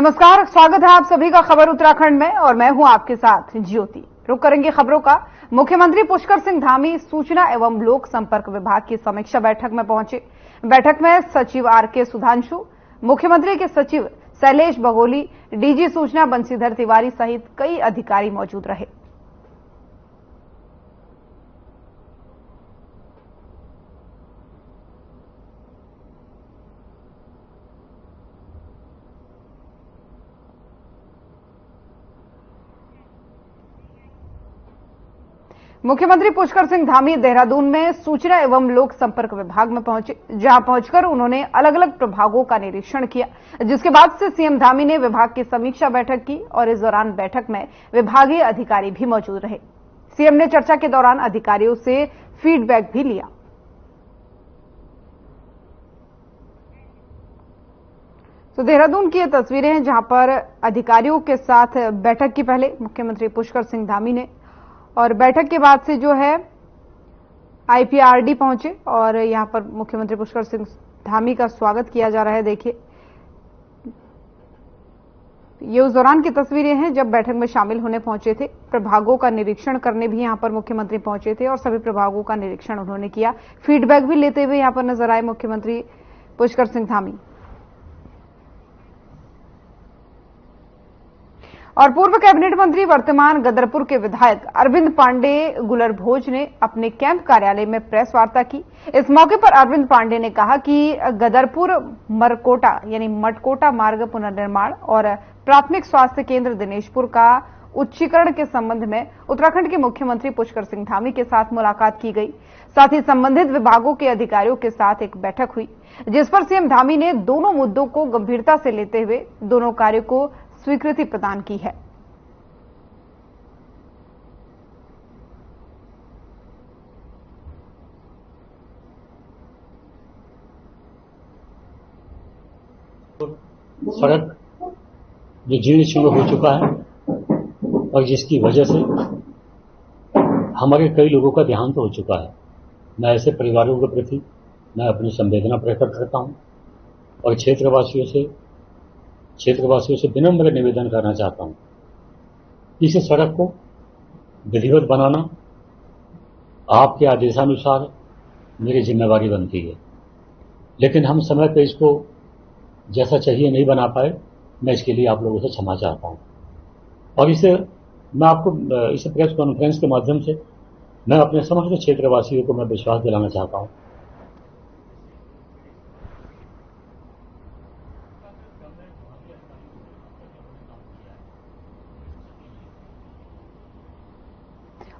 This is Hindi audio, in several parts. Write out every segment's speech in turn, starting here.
नमस्कार, स्वागत है आप सभी का खबर उत्तराखंड में और मैं हूं आपके साथ ज्योति। रुक करेंगे खबरों का। मुख्यमंत्री पुष्कर सिंह धामी सूचना एवं लोक संपर्क विभाग की समीक्षा बैठक में पहुंचे। बैठक में सचिव आरके सुधांशु, मुख्यमंत्री के सचिव शैलेश बगोली, डीजी सूचना बंशीधर तिवारी सहित कई अधिकारी मौजूद रहे। मुख्यमंत्री पुष्कर सिंह धामी देहरादून में सूचना एवं लोक संपर्क विभाग में पहुंचे, जहां पहुंचकर उन्होंने अलग अलग प्रभागों का निरीक्षण किया, जिसके बाद से सीएम धामी ने विभाग की समीक्षा बैठक की और इस दौरान बैठक में विभागीय अधिकारी भी मौजूद रहे। सीएम ने चर्चा के दौरान अधिकारियों से फीडबैक भी लिया। तो देहरादून की ये तस्वीरें हैं जहां पर अधिकारियों के साथ बैठक की पहले मुख्यमंत्री पुष्कर सिंह धामी ने और बैठक के बाद से जो है आईपीआरडी पहुंचे और यहां पर मुख्यमंत्री पुष्कर सिंह धामी का स्वागत किया जा रहा है। देखिए, ये उस दौरान की तस्वीरें हैं जब बैठक में शामिल होने पहुंचे थे। प्रभागों का निरीक्षण करने भी यहां पर मुख्यमंत्री पहुंचे थे और सभी प्रभागों का निरीक्षण उन्होंने किया। फीडबैक भी लेते हुए यहां पर नजर आए मुख्यमंत्री पुष्कर सिंह धामी। और पूर्व कैबिनेट मंत्री वर्तमान गदरपुर के विधायक अरविंद पांडे गुलरभोज ने अपने कैंप कार्यालय में प्रेस वार्ता की। इस मौके पर अरविंद पांडे ने कहा कि गदरपुर मरकोटा यानी मटकोटा मार्ग पुनर्निर्माण और प्राथमिक स्वास्थ्य केंद्र दिनेशपुर का उच्चीकरण के संबंध में उत्तराखंड के मुख्यमंत्री पुष्कर सिंह धामी के साथ मुलाकात की गई। साथ ही संबंधित विभागों के अधिकारियों के साथ एक बैठक हुई, जिस पर सीएम धामी ने दोनों मुद्दों को गंभीरता से लेते हुए दोनों कार्यों को स्वीकृति प्रदान की है। सड़क जो जीर्ण शीर्ण हो चुका है और जिसकी वजह से हमारे कई लोगों का देहांत हो चुका है, मैं ऐसे परिवारों के प्रति मैं अपनी संवेदना प्रकट करता हूं और क्षेत्रवासियों से विनम्र निवेदन करना चाहता हूं। इस सड़क को विधिवत बनाना आपके आदेशानुसार मेरी जिम्मेवारी बनती है, लेकिन हम समय पर इसको जैसा चाहिए नहीं बना पाए। मैं इसके लिए आप लोगों से क्षमा चाहता हूं और इसे मैं आपको इस प्रेस कॉन्फ्रेंस के माध्यम से मैं अपने समस्त क्षेत्रवासियों को मैं विश्वास दिलाना चाहता हूं।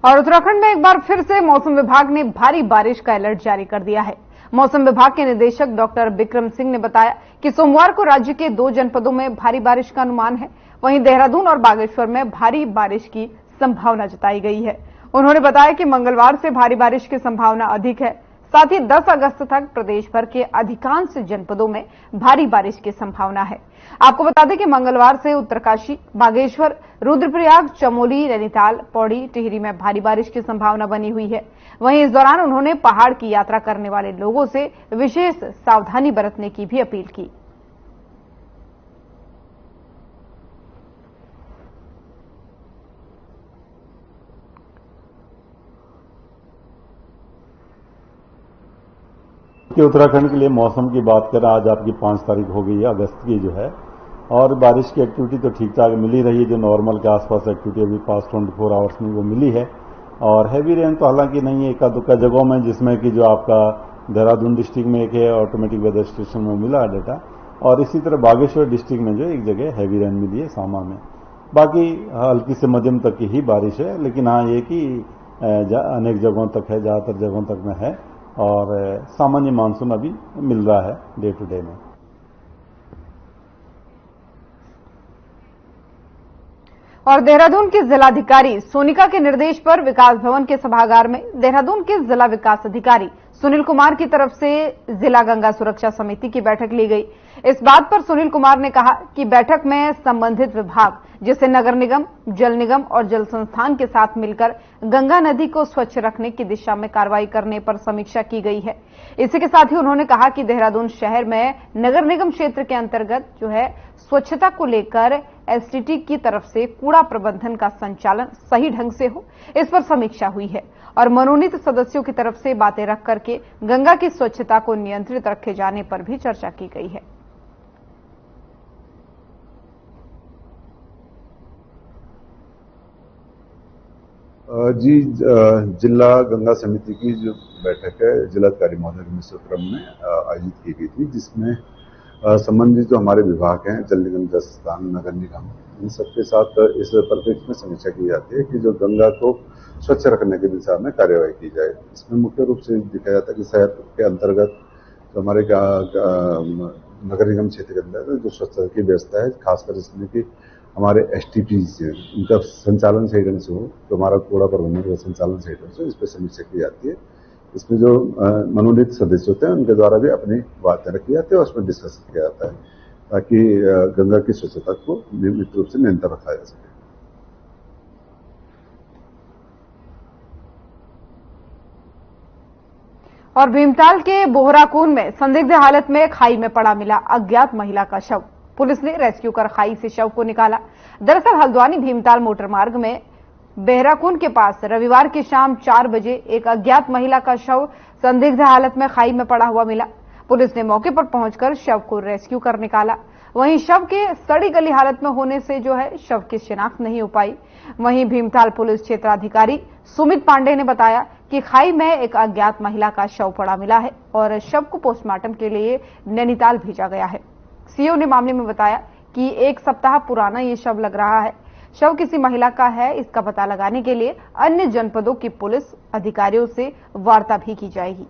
और उत्तराखंड में एक बार फिर से मौसम विभाग ने भारी बारिश का अलर्ट जारी कर दिया है। मौसम विभाग के निदेशक डॉक्टर बिक्रम सिंह ने बताया कि सोमवार को राज्य के 2 जनपदों में भारी बारिश का अनुमान है। वहीं देहरादून और बागेश्वर में भारी बारिश की संभावना जताई गई है। उन्होंने बताया कि मंगलवार से भारी बारिश की संभावना अधिक है। साथ ही 10 अगस्त तक प्रदेश भर के अधिकांश जनपदों में भारी बारिश की संभावना है। आपको बता दें कि मंगलवार से उत्तरकाशी, बागेश्वर, रुद्रप्रयाग, चमोली, नैनीताल, पौड़ी, टिहरी में भारी बारिश की संभावना बनी हुई है। वहीं इस दौरान उन्होंने पहाड़ की यात्रा करने वाले लोगों से विशेष सावधानी बरतने की भी अपील की। उत्तराखंड के लिए मौसम की बात करें, आज आपकी 5 तारीख हो गई है अगस्त की जो है, और बारिश की एक्टिविटी तो ठीक ठाक मिल ही रही है। जो नॉर्मल के आसपास एक्टिविटी अभी पास 24 आवर्स में वो मिली है। और हैवी रेन तो हालांकि नहीं है, एका दुक्का जगहों में, जिसमें कि जो आपका देहरादून डिस्ट्रिक्ट में एक है ऑटोमेटिक वेदर स्टेशन में मिला डेटा, और इसी तरह बागेश्वर डिस्ट्रिक्ट में जो एक जगह हैवी रेन मिली है सामा में। बाकी हल्की से मध्यम तक की ही बारिश है, लेकिन हाँ ये कि अनेक जगहों तक है, ज्यादातर जगहों तक में है और सामान्य मानसून अभी मिल रहा है डे टू डे में। और देहरादून की जिलाधिकारी सोनिका के निर्देश पर विकास भवन के सभागार में देहरादून के जिला विकास अधिकारी सुनील कुमार की तरफ से जिला गंगा सुरक्षा समिति की बैठक ली गई। इस बात पर सुनील कुमार ने कहा कि बैठक में संबंधित विभाग जैसे नगर निगम, जल निगम और जल संस्थान के साथ मिलकर गंगा नदी को स्वच्छ रखने की दिशा में कार्रवाई करने पर समीक्षा की गई है। इसी के साथ ही उन्होंने कहा कि देहरादून शहर में नगर निगम क्षेत्र के अंतर्गत जो है स्वच्छता को लेकर एसटीटी की तरफ से कूड़ा प्रबंधन का संचालन सही ढंग से हो, इस पर समीक्षा हुई है और मनोनीत सदस्यों की तरफ से बातें रख करके गंगा की स्वच्छता को नियंत्रित रखे जाने पर भी चर्चा की गई है। जी, जिला गंगा समिति की जो बैठक है जिलाधिकारी महोदय के नेतृत्व में आयोजित की गई थी, जिसमें संबंधित जो हमारे विभाग हैं, जल निगम, जल संस्थान, नगर निगम, इन सबके साथ इस परिप्रेक्ष्य में समीक्षा की जाती है कि जो गंगा को स्वच्छ रखने की दिशा में कार्यवाही की जाए। इसमें मुख्य रूप से दिखाया जाता है कि शहर के अंतर्गत जो हमारे नगर निगम क्षेत्र के अंदर जो स्वच्छता की व्यवस्था है, खासकर इसमें कि हमारे एसटीपीज हैं, उनका संचालन सही ढंग से हो, तो हमारा कूड़ा प्रबंधन का संचालन सही ढंग से, इस पर समीक्षा की जाती है। इसमें जो मनोनीत सदस्य होते हैं उनके द्वारा भी अपनी बातें रखी जाती है और उसमें डिस्कस किया जाता है ताकि गंगा की स्वच्छता को नियमित रूप से नियंत्रण रखा जा सके। और भीमताल के बोहराकून में संदिग्ध हालत में खाई में पड़ा मिला अज्ञात महिला का शव। पुलिस ने रेस्क्यू कर खाई से शव को निकाला। दरअसल हल्द्वानी भीमताल मोटर मार्ग में बेहराकून के पास रविवार की शाम 4 बजे एक अज्ञात महिला का शव संदिग्ध हालत में खाई में पड़ा हुआ मिला। पुलिस ने मौके पर पहुंचकर शव को रेस्क्यू कर निकाला। वहीं शव के सड़ी गली हालत में होने से जो है शव की शिनाख्त नहीं हो पाई। वहीं भीमताल पुलिस क्षेत्राधिकारी सुमित पांडे ने बताया कि खाई में एक अज्ञात महिला का शव पड़ा मिला है और शव को पोस्टमार्टम के लिए नैनीताल भेजा गया है। सीओ ने मामले में बताया कि 1 सप्ताह पुराना ये शव लग रहा है। शव किसी महिला का है, इसका पता लगाने के लिए अन्य जनपदों की पुलिस अधिकारियों से वार्ता भी की जाएगी।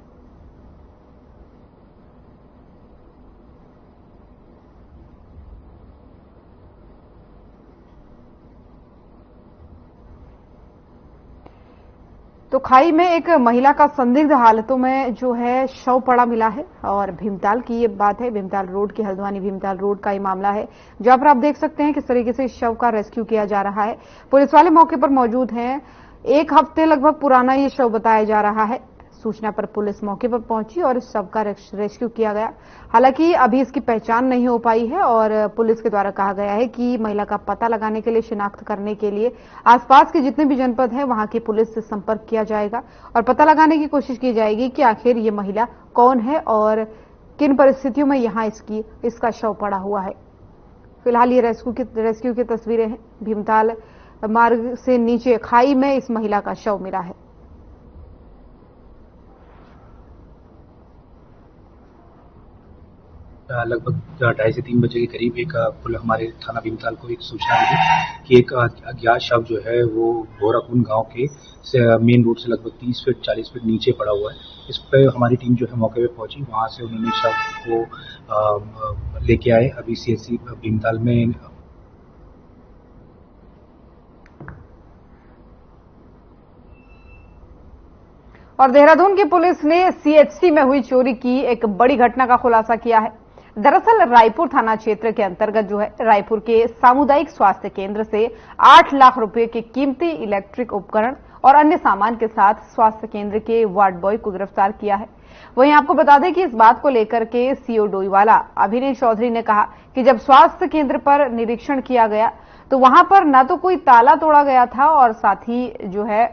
तो खाई में एक महिला का संदिग्ध हालतों में जो है शव पड़ा मिला है और भीमताल की ये बात है। भीमताल रोड की, हल्द्वानी भीमताल रोड का ये मामला है, जहां पर आप देख सकते हैं किस तरीके से इस शव का रेस्क्यू किया जा रहा है। पुलिस वाले मौके पर मौजूद हैं। 1 हफ्ते लगभग पुराना ये शव बताया जा रहा है। सूचना पर पुलिस मौके पर पहुंची और इस शव का रेस्क्यू किया गया। हालांकि अभी इसकी पहचान नहीं हो पाई है और पुलिस के द्वारा कहा गया है कि महिला का पता लगाने के लिए, शिनाख्त करने के लिए आसपास के जितने भी जनपद हैं वहां की पुलिस से संपर्क किया जाएगा और पता लगाने की कोशिश की जाएगी कि आखिर ये महिला कौन है और किन परिस्थितियों में यहां इसका शव पड़ा हुआ है। फिलहाल ये रेस्क्यू की तस्वीरें हैं। भीमताल मार्ग से नीचे खाई में इस महिला का शव मिला है। लगभग 2:30 से 3 बजे के करीब एक हमारे थाना भीमताल को एक सूचना मिली कि एक अज्ञात शव जो है वो बोहराकून गांव के मेन रोड से लगभग 30 फीट 40 फीट नीचे पड़ा हुआ है। इस पर हमारी टीम जो है मौके पे पहुंची, वहां से उन्होंने शव को लेके आए। अभी सीएचसी भीमताल में और देहरादून की पुलिस ने सीएचसी में हुई चोरी की एक बड़ी घटना का खुलासा किया है। दरअसल रायपुर थाना क्षेत्र के अंतर्गत जो है रायपुर के सामुदायिक स्वास्थ्य केंद्र से 8 लाख रुपए के कीमती इलेक्ट्रिक उपकरण और अन्य सामान के साथ स्वास्थ्य केंद्र के वार्ड बॉय को गिरफ्तार किया है। वहीं आपको बता दें कि इस बात को लेकर के सीओ डोईवाला अभिनय चौधरी ने कहा कि जब स्वास्थ्य केंद्र पर निरीक्षण किया गया तो वहां पर न तो कोई ताला तोड़ा गया था और साथ ही जो है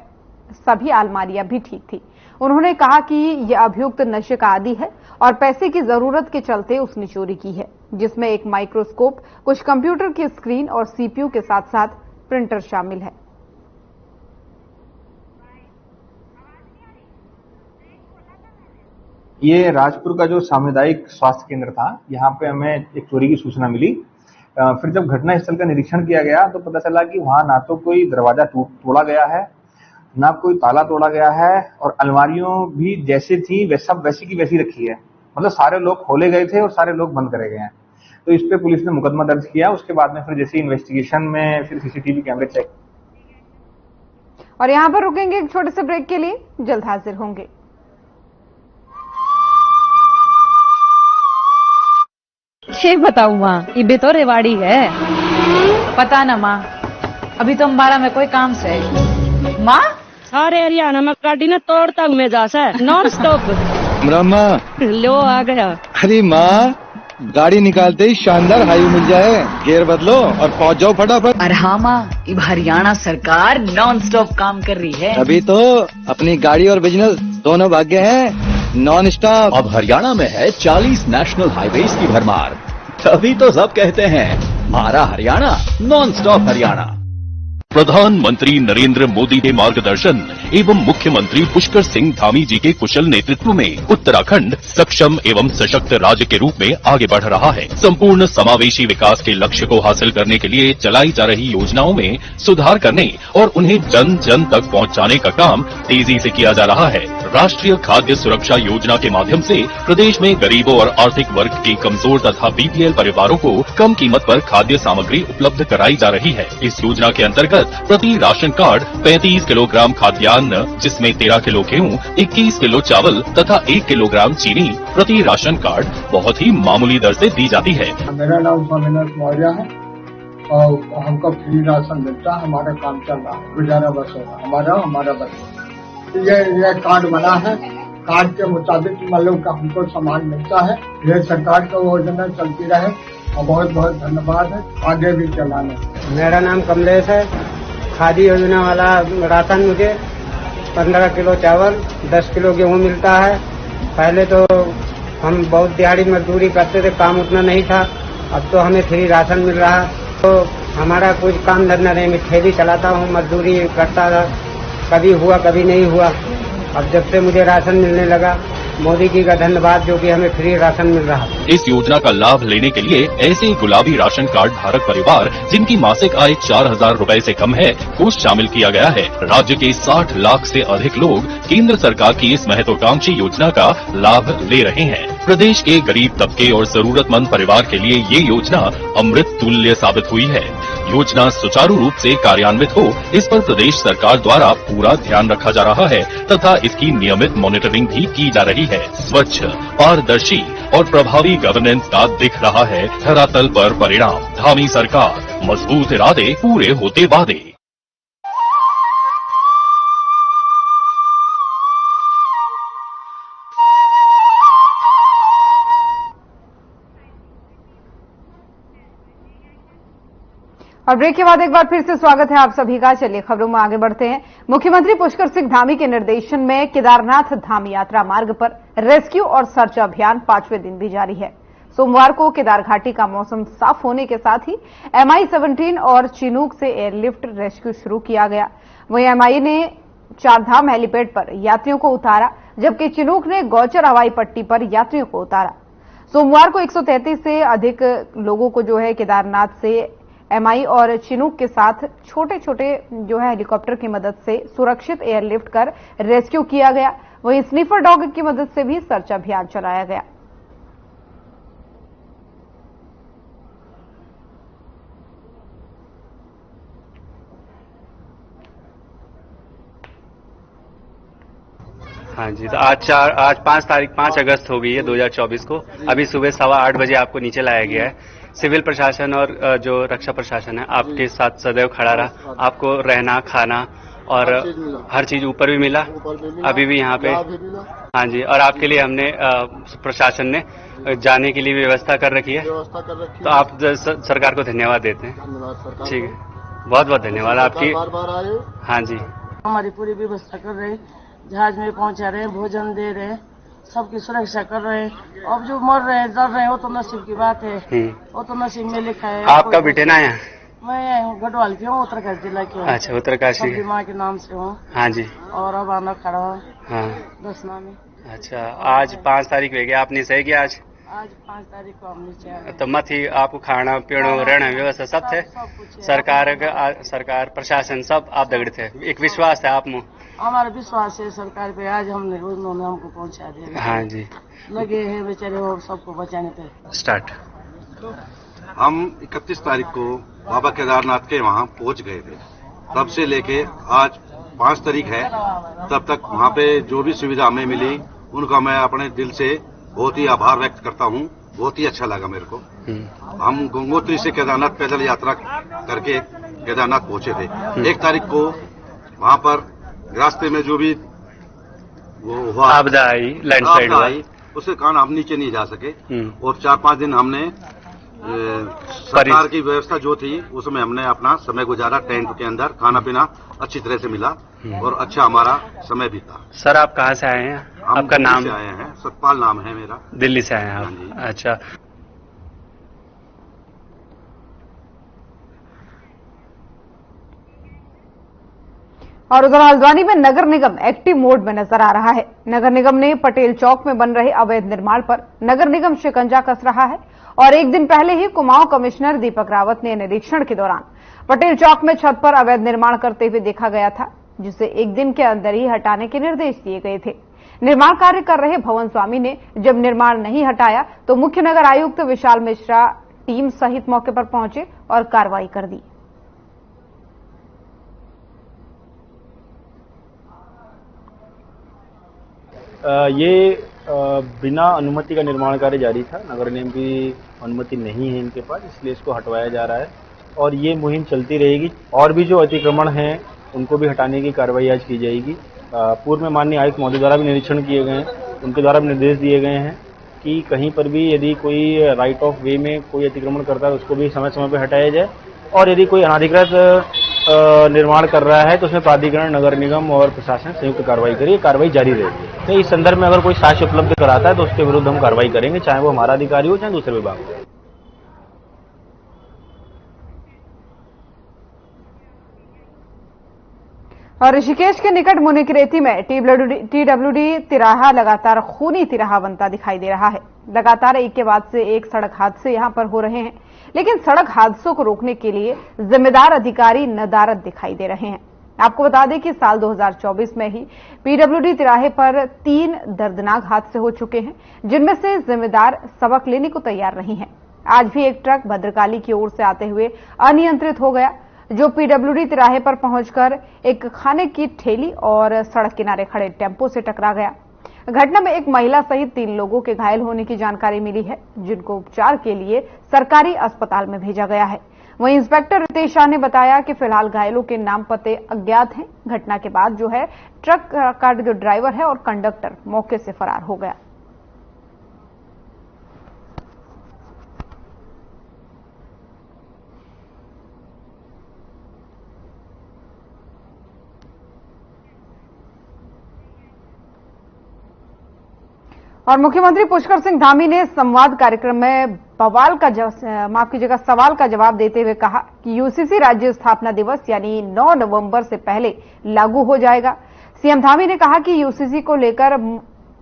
सभी अलमारियां भी ठीक थी। उन्होंने कहा कि यह अभियुक्त नशे का आदी है और पैसे की जरूरत के चलते उसने चोरी की है, जिसमें एक माइक्रोस्कोप, कुछ कंप्यूटर की स्क्रीन और सीपीयू के साथ साथ प्रिंटर शामिल है। ये राजपुर का जो सामुदायिक स्वास्थ्य केंद्र था, यहाँ पे हमें एक चोरी की सूचना मिली। फिर जब घटना स्थल का निरीक्षण किया गया तो पता चला कि वहां ना तो कोई दरवाजा तोड़ा गया है, ना कोई ताला तोड़ा गया है और अलमारियों भी जैसे थी वैसी की वैसी रखी है। मतलब सारे लोग खोले गए थे और सारे लोग बंद करे गए हैं। तो इस पे पुलिस ने मुकदमा दर्ज किया। उसके बाद में फिर जैसे इन्वेस्टिगेशन में फिर सीसीटीवी कैमरे चेक। और यहां पर रुकेंगे एक छोटे से ब्रेक के लिए, जल्द हाजिर होंगे। ये बताऊ माँ, ये भी तो रेवाड़ी है। पता न माँ, अभी तो अम्बारा में कोई काम से है। माँ सारे हरियाणा में गाड़ी न तोड़ तक में जा सा नॉन स्टॉप। ब्रह्मा लो आ गया। अरे माँ, गाड़ी निकालते ही शानदार हाईवे मिल जाए, गियर बदलो और पहुंच जाओ फटाफट। अरे हाँ माँ, अब हरियाणा सरकार नॉन स्टॉप काम कर रही है। अभी तो अपनी गाड़ी और बिजनेस दोनों भाग्य हैं नॉन स्टॉप। अब हरियाणा में है 40 नेशनल हाईवेज की भरमार, तभी तो सब कहते हैं हमारा हरियाणा नॉन स्टॉप हरियाणा। प्रधानमंत्री नरेंद्र मोदी के मार्गदर्शन एवं मुख्यमंत्री पुष्कर सिंह धामी जी के कुशल नेतृत्व में उत्तराखंड सक्षम एवं सशक्त राज्य के रूप में आगे बढ़ रहा है। संपूर्ण समावेशी विकास के लक्ष्य को हासिल करने के लिए चलाई जा रही योजनाओं में सुधार करने और उन्हें जन जन तक पहुंचाने का काम तेजी से किया जा रहा है। राष्ट्रीय खाद्य सुरक्षा योजना के माध्यम से प्रदेश में गरीबों और आर्थिक वर्ग के कमजोर तथा बीपीएल परिवारों को कम कीमत पर खाद्य सामग्री उपलब्ध कराई जा रही है। इस योजना के अंतर्गत प्रति राशन कार्ड 35 किलोग्राम खाद्यान्न, जिसमें 13 किलो गेहूं, 21 किलो चावल तथा 1 किलोग्राम चीनी प्रति राशन कार्ड बहुत ही मामूली दर से दी जाती है। मेरा नाम स्वामीनाथ मौर्य है और हमको फ्री राशन मिलता है। हमारा काम चल रहा है, गुजारा बस होगा हमारा बस। ये कार्ड बना है, कार्ड के मुताबिक मतलब का हमको सामान मिलता है। ये सरकार की योजना चलती रहे और बहुत बहुत धन्यवाद है, आगे भी चलाने। मेरा नाम कमलेश है। खादी योजना वाला राशन मुझे 15 किलो चावल 10 किलो गेहूँ मिलता है। पहले तो हम बहुत दिहाड़ी मजदूरी करते थे, काम उतना नहीं था, अब तो हमें फ्री राशन मिल रहा है। तो हमारा कुछ काम धंधा नहीं, मैं ठेली चलाता हूँ, मजदूरी करता था, कभी हुआ कभी नहीं हुआ। अब जब से मुझे राशन मिलने लगा, मोदी जी का धन्यवाद जो कि हमें फ्री राशन मिल रहा है। इस योजना का लाभ लेने के लिए ऐसे गुलाबी राशन कार्ड धारक परिवार जिनकी मासिक आय 4,000 रूपए से कम है को शामिल किया गया है। राज्य के 60 लाख से अधिक लोग केंद्र सरकार की इस महत्वाकांक्षी योजना का लाभ ले रहे हैं। प्रदेश के गरीब तबके और जरूरतमंद परिवार के लिए ये योजना अमृत तुल्य साबित हुई है। योजना सुचारू रूप से कार्यान्वित हो, इस पर प्रदेश सरकार द्वारा पूरा ध्यान रखा जा रहा है तथा इसकी नियमित मॉनिटरिंग भी की जा रही है। स्वच्छ, पारदर्शी और प्रभावी गवर्नेंस का दिख रहा है धरातल पर परिणाम। धामी सरकार, मजबूत इरादे, पूरे होते वादे। और ब्रेक के बाद एक बार फिर से स्वागत है आप सभी का। चलिए खबरों में आगे बढ़ते हैं। मुख्यमंत्री पुष्कर सिंह धामी के निर्देशन में केदारनाथ धाम यात्रा मार्ग पर रेस्क्यू और सर्च अभियान 5वें दिन भी जारी है। सोमवार को केदार घाटी का मौसम साफ होने के साथ ही MI-17 और चिनूक से एयरलिफ्ट रेस्क्यू शुरू किया गया। वहीं MI ने चारधाम हेलीपैड पर यात्रियों को उतारा, जबकि चिनूक ने गौचर हवाई पट्टी पर यात्रियों को उतारा। सोमवार को 133 से अधिक लोगों को जो है केदारनाथ से MI और चिनूक के साथ छोटे छोटे जो है हेलीकॉप्टर की मदद से सुरक्षित एयरलिफ्ट कर रेस्क्यू किया गया। वहीं स्नीफर डॉग की मदद से भी सर्च अभियान चलाया गया। हाँ जी, तो आज 5 अगस्त हो गई है 2024 को। अभी सुबह 8:15 बजे आपको नीचे लाया गया है। सिविल प्रशासन और जो रक्षा प्रशासन है आपके साथ सदैव खड़ा रहा। आपको रहना, खाना और हर चीज ऊपर भी मिला, अभी भी यहाँ पे। हाँ जी, और आपके लिए हमने प्रशासन ने जाने के लिए व्यवस्था कर रखी है, तो आप सरकार को धन्यवाद देते हैं। ठीक है, बहुत बहुत धन्यवाद आपकी। हाँ जी, हमारी पूरी व्यवस्था कर रहे हैं, जहाज में पहुंचा रहे हैं, भोजन दे रहे हैं, सबकी सुरक्षा कर रहे हैं। अब जो मर रहे हैं, डर रहे हैं, वो तो नसीब की बात है, वो तो नसीब में लिखा है। आपका बिटेना है? मैं गढ़वाल की हूँ, उत्तरकाशी जिला की हूँ। अच्छा, उत्तरकाशी माँ के नाम से हूँ। हाँ जी, और अब आना खड़ा हूँ। हाँ, दसना में। अच्छा, आज 5 तारीख हो गया, आपने सही किया? आज 5 तारीख को हम नीचे आए। तो मत ही आपको खाना पीना रहना व्यवस्था सब थे? सरकार प्रशासन सब आप दगड़े थे? एक विश्वास है आप में? हमारा विश्वास है सरकार पे, आज हमने उन्होंने हमको पहुंचा दिया। हाँ जी, लगे हैं बेचारे वो सबको बचाने पे। स्टार्ट। हम 31 तारीख को बाबा केदारनाथ के वहाँ पहुँच गए थे। तब से लेके आज 5 तारीख है, तब तक वहाँ पे जो भी सुविधा हमें मिली उनका मैं अपने दिल से बहुत ही आभार व्यक्त करता हूँ। बहुत ही अच्छा लगा मेरे को। हम गंगोत्री से केदारनाथ पैदल यात्रा करके केदारनाथ पहुंचे थे। 1 तारीख को वहां पर रास्ते में जो भी वो हुआ, आपदा आई, लैंडस्लाइड हुआ, उसके कारण हम नीचे नहीं जा सके और 4-5 दिन हमने सरकार की व्यवस्था जो थी उसमें हमने अपना समय गुजारा। टेंट के अंदर खाना पीना अच्छी तरह से मिला और अच्छा हमारा समय बीता। सर आप कहाँ से आए हैं? आपका नाम? से आए हैं, सतपाल नाम है मेरा। दिल्ली से आए हैं आप? अच्छा। और उधर हल्द्वानी में नगर निगम एक्टिव मोड में नजर आ रहा है। नगर निगम ने पटेल चौक में बन रहे अवैध निर्माण पर नगर निगम शिकंजा कस रहा है और एक दिन पहले ही कुमाऊं कमिश्नर दीपक रावत ने निरीक्षण के दौरान पटेल चौक में छत पर अवैध निर्माण करते हुए देखा गया था, जिसे एक दिन के अंदर ही हटाने के निर्देश दिए गए थे। निर्माण कार्य कर रहे भवन स्वामी ने जब निर्माण नहीं हटाया तो मुख्य नगर आयुक्त विशाल मिश्रा टीम सहित मौके पर पहुंचे और कार्रवाई कर दी। ये बिना अनुमति का निर्माण कार्य जारी था। नगर निगम की अनुमति नहीं है इनके पास, इसलिए इसको हटवाया जा रहा है और ये मुहिम चलती रहेगी। और भी जो अतिक्रमण हैं उनको भी हटाने की कार्रवाई आज की जाएगी। पूर्व में माननीय आयुक्त महोदय द्वारा भी निरीक्षण किए गए हैं, उनके द्वारा भी निर्देश दिए गए हैं कि कहीं पर भी यदि कोई राइट ऑफ वे में कोई अतिक्रमण करता है उसको भी समय समय पर हटाया जाए और यदि कोई अनाधिकृत निर्माण कर रहा है तो उसमें प्राधिकरण, नगर निगम और प्रशासन संयुक्त कार्रवाई करिए। कार्रवाई जारी रहेगी। तो इस संदर्भ में अगर कोई साक्ष्य उपलब्ध कराता है तो उसके विरुद्ध हम कार्रवाई करेंगे, चाहे वो हमारा अधिकारी हो चाहे दूसरे विभाग हो। और ऋषिकेश के निकट मुनिकरेती में टीडब्ल्यूडी तिराहा लगातार खूनी तिराहा बनता दिखाई दे रहा है। लगातार एक के बाद से एक सड़क हादसे यहां पर हो रहे हैं, लेकिन सड़क हादसों को रोकने के लिए जिम्मेदार अधिकारी नदारद दिखाई दे रहे हैं। आपको बता दें कि साल 2024 में ही पीडब्ल्यूडी तिराहे पर 3 दर्दनाक हादसे हो चुके हैं, जिनमें से जिम्मेदार सबक लेने को तैयार नहीं है। आज भी एक ट्रक भद्रकाली की ओर से आते हुए अनियंत्रित हो गया, जो पीडब्ल्यूडी तिराहे पर पहुंचकर एक खाने की ठेली और सड़क किनारे खड़े टेम्पो से टकरा गया। घटना में एक महिला सहित 3 लोगों के घायल होने की जानकारी मिली है, जिनको उपचार के लिए सरकारी अस्पताल में भेजा गया है। वहीं इंस्पेक्टर रितेश शाह ने बताया कि फिलहाल घायलों के नाम पते अज्ञात हैं। घटना के बाद जो है ट्रक का जो ड्राइवर है और कंडक्टर मौके से फरार हो गया। और मुख्यमंत्री पुष्कर सिंह धामी ने संवाद कार्यक्रम में सवाल का जवाब देते हुए कहा कि यूसीसी राज्य स्थापना दिवस यानी 9 नवंबर से पहले लागू हो जाएगा। सीएम धामी ने कहा कि यूसीसी को लेकर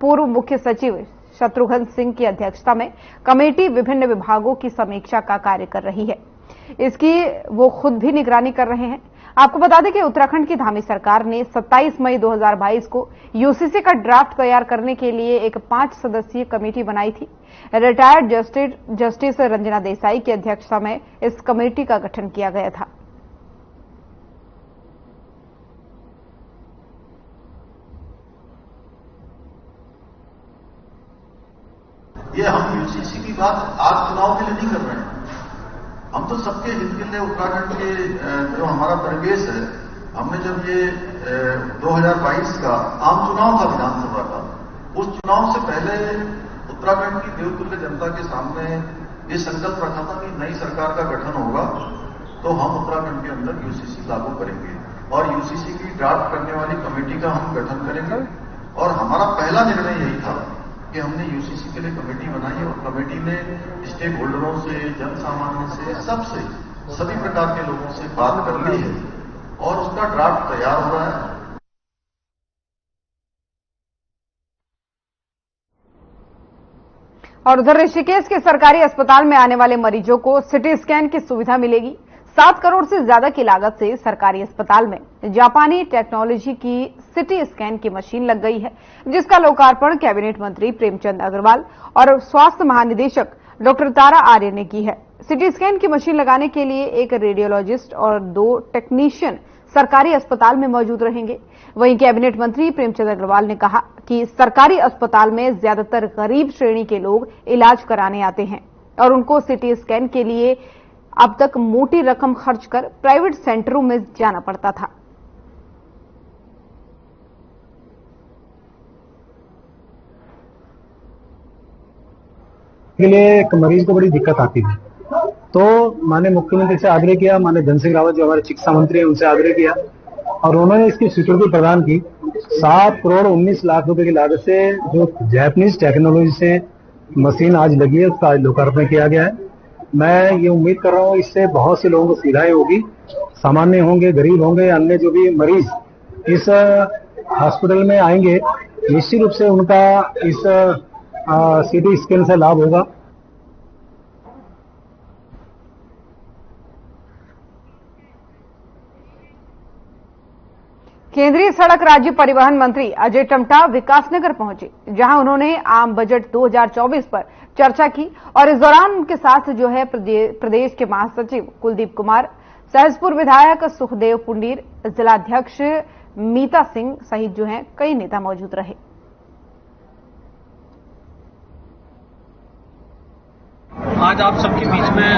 पूर्व मुख्य सचिव शत्रुघ्न सिंह की अध्यक्षता में कमेटी विभिन्न विभागों की समीक्षा का कार्य कर रही है। इसकी वो खुद भी निगरानी कर रहे हैं। आपको बता दें कि उत्तराखंड की धामी सरकार ने 27 मई 2022 को यूसीसी का ड्राफ्ट तैयार करने के लिए एक 5 सदस्यीय कमेटी बनाई थी। रिटायर्ड जस्टिस रंजना देसाई की अध्यक्षता में इस कमेटी का गठन किया गया था। ये हम यूसीसी की बात आज चुनाव के लिए नहीं कर रहे हैं। हम तो सबके हित के लिए उत्तराखंड के जो हमारा परिवेश है, हमने जब ये 2022 का आम चुनाव था विधानसभा का, उस चुनाव से पहले उत्तराखंड की देवतुल्य जनता के सामने ये संकल्प रखा था कि नई सरकार का गठन होगा तो हम उत्तराखंड के अंदर यूसीसी लागू करेंगे और यूसीसी की ड्राफ्ट करने वाली कमेटी का हम गठन करेंगे। और हमारा पहला निर्णय यही था कि हमने यूसीसी के लिए कमेटी बनाई और कमेटी ने स्टेक होल्डरों से, जन सामान्य से, सबसे, सभी प्रकार के लोगों से बात कर ली है और उसका ड्राफ्ट तैयार हो रहा है। और उधर ऋषिकेश के सरकारी अस्पताल में आने वाले मरीजों को सिटी स्कैन की सुविधा मिलेगी। 7 करोड़ से ज्यादा की लागत से सरकारी अस्पताल में जापानी टेक्नोलॉजी की सिटी स्कैन की मशीन लग गई है, जिसका लोकार्पण कैबिनेट मंत्री प्रेमचंद अग्रवाल और स्वास्थ्य महानिदेशक डॉक्टर तारा आर्य ने की है। सिटी स्कैन की मशीन लगाने के लिए एक रेडियोलॉजिस्ट और 2 टेक्नीशियन सरकारी अस्पताल में मौजूद रहेंगे। वहीं कैबिनेट मंत्री प्रेमचंद अग्रवाल ने कहा कि सरकारी अस्पताल में ज्यादातर गरीब श्रेणी के लोग इलाज कराने आते हैं और उनको सीटी स्कैन के लिए अब तक मोटी रकम खर्च कर प्राइवेट सेंटरों में जाना पड़ता था। के लिए एक मरीज को बड़ी दिक्कत आती है, तो माननीय मुख्यमंत्री से आग्रह किया, माननीय धन सिंह रावत जो हमारे चिकित्सा मंत्री हैं उनसे आग्रह किया और उन्होंने इसकी स्वीकृति प्रदान की। 7 करोड़ 19 लाख रुपए की लागत से जो जापानीज टेक्नोलॉजी से मशीन आज लगी है उसका आज लोकार्पण किया गया है। मैं ये उम्मीद कर रहा हूँ इससे बहुत से लोगों को सुविधाएं होगी, सामान्य होंगे, गरीब होंगे, अन्य जो भी मरीज इस हॉस्पिटल में आएंगे निश्चित रूप से उनका इस सीटी स्कैन से लाभ होगा। केंद्रीय सड़क राज्य परिवहन मंत्री अजय टम्टा विकासनगर पहुंचे, जहां उन्होंने आम बजट 2024 पर चर्चा की और इस दौरान उनके साथ जो है प्रदेश के महासचिव कुलदीप कुमार, सहसपुर विधायक सुखदेव पुंडीर, जिलाध्यक्ष मीता सिंह सहित जो है कई नेता मौजूद रहे। आज आप सबके बीच में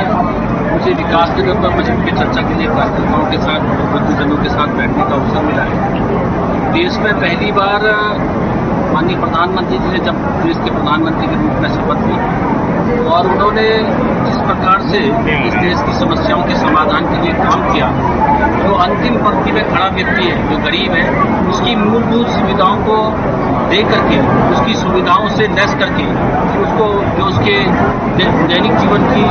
मुझे विकास नगर पर बजट की चर्चा के लिए कार्यकर्ताओं के साथ, बंधुजनों के साथ बैठने का अवसर मिला है। देश में पहली बार माननीय प्रधानमंत्री जी ने जब देश के प्रधानमंत्री के रूप में शपथ ली और उन्होंने जिस प्रकार से इस देश की समस्याओं के समाधान के लिए काम किया, जो अंतिम पंक्ति में खड़ा व्यक्ति है, जो गरीब है, उसकी मूलभूत सुविधाओं को दे करके, उसकी सुविधाओं से लैस करके, उसको जो उसके दैनिक जीवन की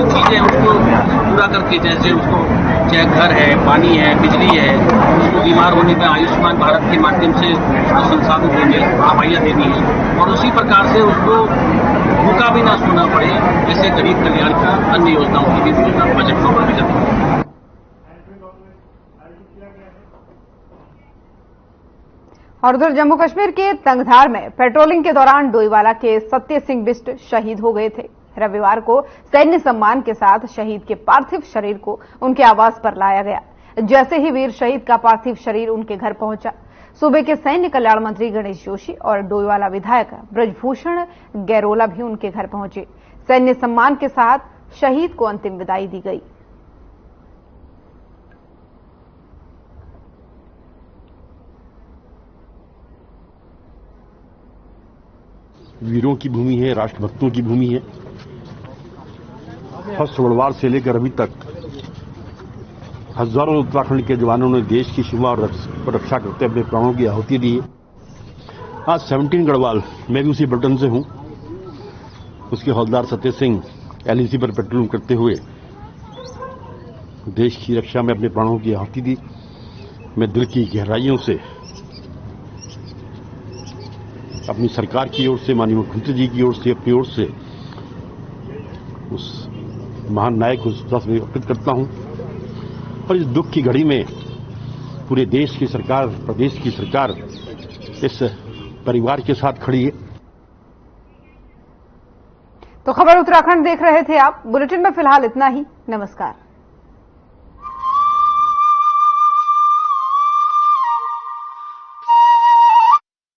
चीजें उसको पूरा करके, जैसे उसको चाहे घर है, पानी है, बिजली है, उसको बीमार होने में आयुष्मान भारत के माध्यम से उसको संसाधन देने, दवाइयाँ देनी है और उसी प्रकार से उसको भूखा भी ना सोना पड़े, ऐसे गरीब कल्याण का अन्य योजनाओं की भी योजना बजट में बनाई जाती है। और उधर जम्मू कश्मीर के तंगधार में पेट्रोलिंग के दौरान डोईवाला के सत्य सिंह बिष्ट शहीद हो गए थे। रविवार को सैन्य सम्मान के साथ शहीद के पार्थिव शरीर को उनके आवास पर लाया गया। जैसे ही वीर शहीद का पार्थिव शरीर उनके घर पहुंचा, सूबे के सैन्य कल्याण मंत्री गणेश जोशी और डोईवाला विधायक ब्रजभूषण गैरोला भी उनके घर पहुंचे। सैन्य सम्मान के साथ शहीद को अंतिम विदाई दी गई। वीरों की भूमि है, राष्ट्रभक्तों की भूमि है। फर्स्ट वर्ल्ड से लेकर अभी तक हजारों उत्तराखंड के जवानों ने देश की सीमा और रक्षा करते अपने प्राणों की आहुति दी है। आज 17 गढ़वाल, मैं भी उसी बटन से हूं, उसके हौलदार सत्य सिंह एलईसी पर पेट्रोलिंग करते हुए देश की रक्षा में अपने प्राणों की आहुति दी। मैं दिल की गहराइयों से अपनी सरकार की ओर से, माननीय मुख्यमंत्री जी की ओर से, अपनी ओर से उस महान नायक को श्रद्धांजलि अर्पित करता हूं। और इस दुख की घड़ी में पूरे देश की सरकार, प्रदेश की सरकार इस परिवार के साथ खड़ी है। तो खबर उत्तराखंड देख रहे थे आप। बुलेटिन में फिलहाल इतना ही। नमस्कार।